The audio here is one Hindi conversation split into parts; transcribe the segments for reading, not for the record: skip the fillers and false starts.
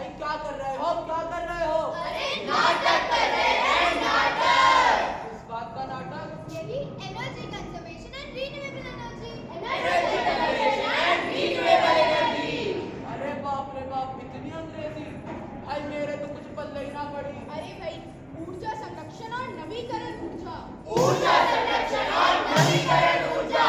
भाई क्या कर रहे हो, क्या कर रहे हो? अरे नाटक कर रहे हैं, नाटक। इस बात का नाटक? यही energy conservation and renewable energy. Energy conservation and renewable energy. अरे बाप रे बाप, इतनी अंग्रेजी भाई, मेरे तो कुछ पल्ले ही ना पड़ी। अरे भाई, ऊर्जा संरक्षण और नवीकरण ऊर्जा। ऊर्जा संरक्षण और नवीकरण ऊर्जा।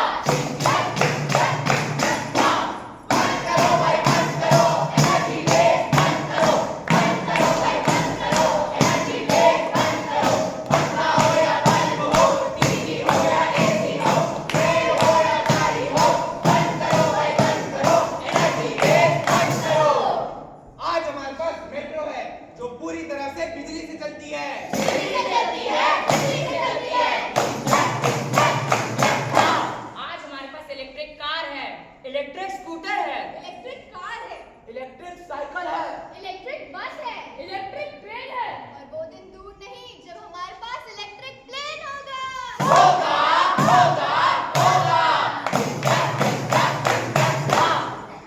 इलेक्ट्रिक स्कूटर है, इलेक्ट्रिक कार है, इलेक्ट्रिक साइकिल है, इलेक्ट्रिक बस है, इलेक्ट्रिक ट्रेन है। और वो दिन दूर नहीं जब हमारे पास इलेक्ट्रिक प्लेन होगा। होगा, होगा, होगा।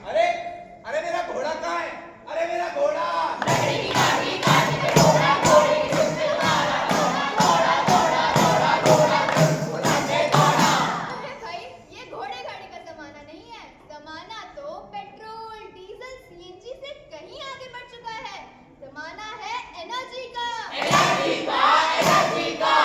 अरे अरे मेरा घोड़ा कहाँ है? अरे मेरा घोड़ा। लकड़ी की काठी काठी पे घोड़ा, घोड़े की सूंड पे तुम्हारा घोड़ा, घोड़ा घोड़ा घोड़ा घोड़ा घोड़ा पे घोड़ा। अरे भाई, ये घोड़े गाड़ी का जमाना नहीं है। जमाना तो पेट्रोल, डीजल, सीएनजी से कहीं आगे बढ़ चुका है। जमाना है एनर्जी का। एनर्जी का, एनर्जी का।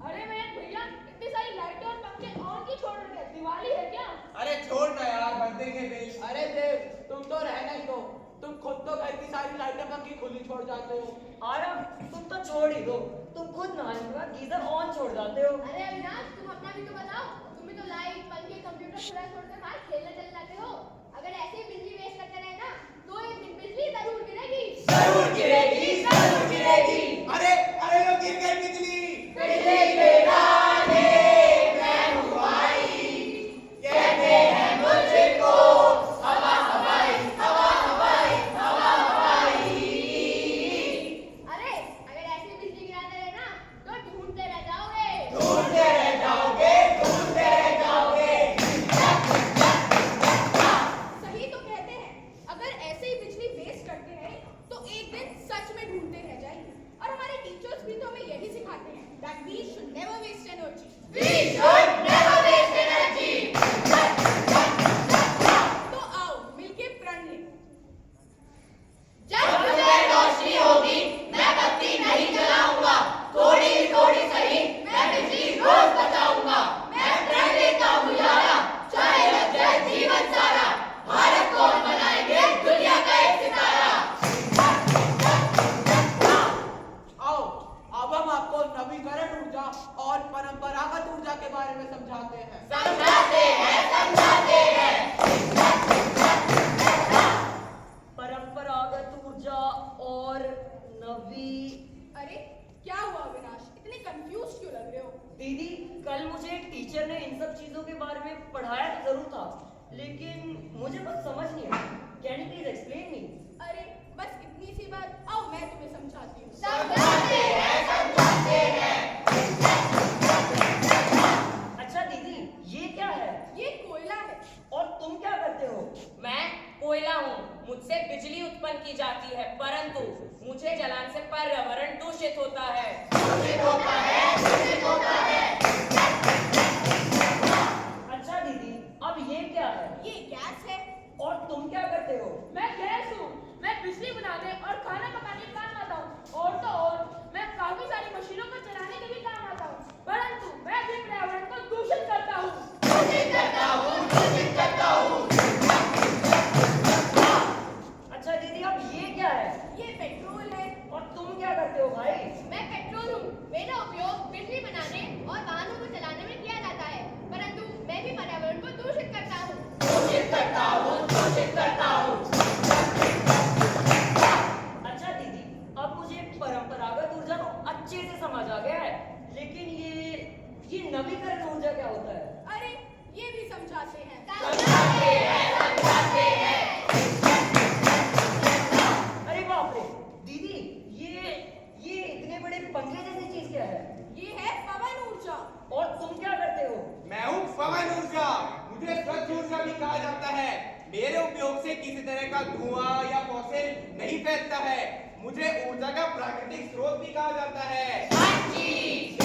अरे मेरे भैया, इतनी सारी लाइटें और पंखे ऑन की छोड़ रहे हैं, दिवाली है क्या? अरे छोड़ ना यार, भर देंगे बिल। अरे देव, तुम तो रहना ही दो। तुम खुद तो घर की सारी लाइटें पंखी खुली छोड़ जाते हो। आरव, तुम तो छोड़ ही दो, तुम खुद नहाने के बाद गीजर ऑन छोड़ जाते हो। अरे अविनाश, तुम अपना भी तो बताओ। तुम भी तो लाइट, पंखे, कंप्यूटर खुला छोड़कर बाहर खेलने चले जाते हो। अगर ऐसे ही बिजली वेस्ट करते रहे ना, तो एक दिन बिजली जरूर गिरेगी। जरूर गिरेगी, जरूर गिरेगी। अरे अरे लो, गिर गई बिजली। बिजली गिराने मैं हूँ आई, कहते हैं मुझको हवा हवाई, हवा हवाई, हवा हवाई। अरे अगर ऐसे ही बिजली गिराते रहे ना, तो ढूंढते रह जाओगे। ढूंढते रह जाओगे, ढूंढते रह जाओगे। सही तो कहते हैं, अगर ऐसे ही बिजली वेस्ट करते रहे तो एक दिन सच में ढूंढते रह जाएंगे। और हमारे टीचर्स भी तो हमें यही सिखाते हैं that we should never waste energy. We should never waste energy. तो आओ मिलके प्रण लें। जब सुबह रोशनी होगी मैं बत्ती नहीं जलाऊंगा, थोड़ी ही थोड़ी सही मैं बिजली रोज बचाऊंगा। मैं प्रण लेता हूँ यारा, चाहे लग जाए जीवन सारा, भारत को हम बनाएंगे दुनिया का एक सितारा। आओ, अब हम आपको नवीकरण ऊर्जा और परंपरागत ऊर्जा के बारे में समझाते हैं। समझाते हैं, समझाते हैं। परंपरागत ऊर्जा और नवी। अरे क्या हुआ अविनाश, इतने कंफ्यूज क्यों लग रहे हो? दीदी, कल मुझे एक टीचर ने इन सब चीजों के बारे में पढ़ाया तो जरूर था, लेकिन मुझे बस समझ नहीं आया। Can you please explain me? अरे बस इतनी सी बात, आओ मैं तुम्हें समझाती हूँ। समझाते हैं, समझाते हैं। अच्छा दीदी, ये क्या है ये कोयला है। और तुम क्या करते हो? मैं कोयला हूँ, मुझसे बिजली उत्पन्न की जाती है, परंतु मुझे जलाने से पर्यावरण दूषित होता है। दूषित होता है, दूषित होता है। अच्छा दीदी, अब ये क्या है ये गैस है। और तुम क्या करते हो? मैं गैस हूँ। मैं बिजली बनाने और खाना पकाने के काम आता हूँ, और तो और मैं काफी सारी मशीनों को चलाने के भी काम आता हूँ, परंतु मैं भी पर्यावरण को दूषित करता हूँ। दूषित करता हूँ, दूषित करता हूँ। अच्छा दीदी, अब ये क्या है ये पेट्रोल है। और तुम क्या करते हो भाई? मैं पेट्रोल हूँ। मेरा उपयोग बिजली बनाने और वाहनों को चलाने में किया जाता है, परंतु मैं भी पर्यावरण को दूषित करता हूँ। दूषित करता हूँ, दूषित करता हूँ। अच्छा दीदी, अब मुझे परंपरागत ऊर्जा तो अच्छे से समझ आ गया है, लेकिन ये नवीकरण ऊर्जा क्या होता है? अरे ये भी समझाते हैं। समझाते हैं, समझाते हैं। अरे बाप रे दीदी, ये इतने बड़े पंखे जैसी चीज क्या है? ये है पवन ऊर्जा। और तुम क्या करते हो? मैं हूँ पवन ऊर्जा। मुझे स्वच्छ ऊर्जा भी कहा जाता है। जानता है, मेरे उपयोग से किसी तरह का धुआं या फॉसिल नहीं फैलता है। मुझे ऊर्जा का प्राकृतिक स्रोत भी कहा जाता है। हाँ जी।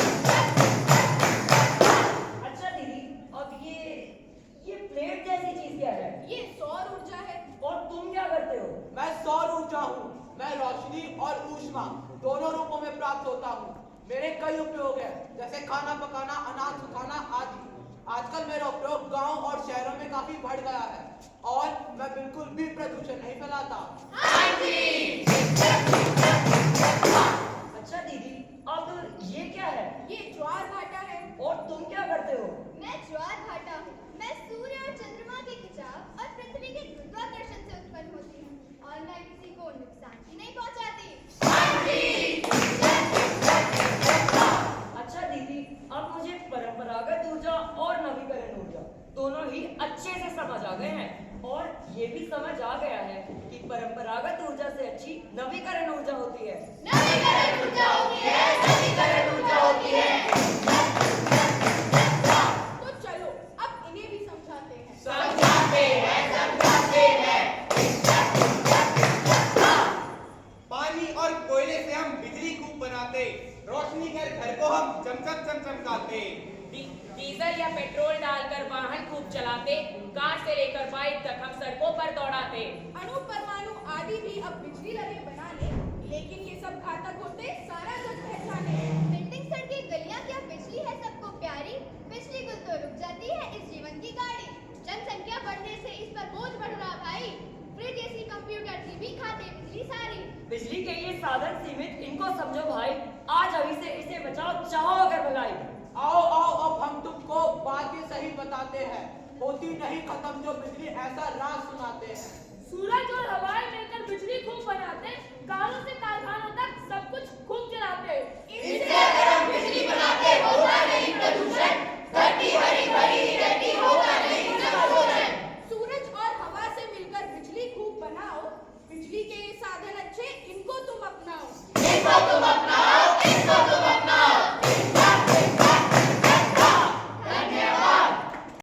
अच्छा दीदी, अब ये प्लेट जैसी चीज क्या है? ये सौर ऊर्जा है। और तुम क्या करते हो? मैं सौर ऊर्जा हूँ। मैं रोशनी और ऊष्मा दोनों रूपों में प्राप्त होता हूँ। मेरे कई उपयोग हैं, जैसे खाना पकाना, अनाज सुखाना आदि। आजकल मेरा उपयोग गांव और शहरों में काफी बढ़ गया है और मैं बिल्कुल भी प्रदूषण नहीं फैलाता। हाँ जी। अच्छा दीदी, अब ये क्या है? ये ज्वार भाटा है। और तुम क्या करते हो? मैं ज्वार भाटा हूँ। मैं सूर्य और चंद्रमा के खिंचाव और पृथ्वी के गुरुत्वाकर्षण से उत्पन्न होती हूँ और मैं किसी को नुकसान भी नहीं पहुँचाती। हाँ जी। अच्छा दीदी, अब मुझे परंपरागत ऊर्जा और नवीकरण ऊर्जा दोनों ही अच्छे से समझ आ गए हैं और ये भी समझ आ गया है कि परंपरागत ऊर्जा से अच्छी नवीकरण ऊर्जा होती है। नवीकरण ऊर्जा होती है, नवीकरण ऊर्जा होती है। तो चलो अब इन्हें भी समझाते हैं। समझाते हैं, समझाते हैं। पानी और कोयले से हम बिजली खूब बनाते, रोशनी कर घर को हम चमचमाते। डीजल या पेट्रोल डालकर वाहन खूब चलाते, कार से लेकर बाइक तक हम सड़कों पर दौड़ाते। अणु परमाणु आदि भी अब बिजली लहरें बना ले, लेकिन ये सब घातक होते सारा जग पहचाने। बिल्डिंग, सड़कें, गलियाँ, क्या बिजली है सबको प्यारी? बिजली गुल तो रुक जाती है इस जीवन की गाड़ी। जनसंख्या बढ़ने से इस पर बोझ बढ़ रहा भाई। फ्रिज, एसी, कंप्यूटर, टीवी खाते बिजली सारी। बिजली के ये साधन सीमित, इनको समझो भाई। आज अभी से इसे बचाओ, चाहो अगर भलाई। आओ आओ, अब हम तुमको बातें सही बताते हैं। होती नहीं खत्म जो बिजली ऐसा राज सुनाते हैं।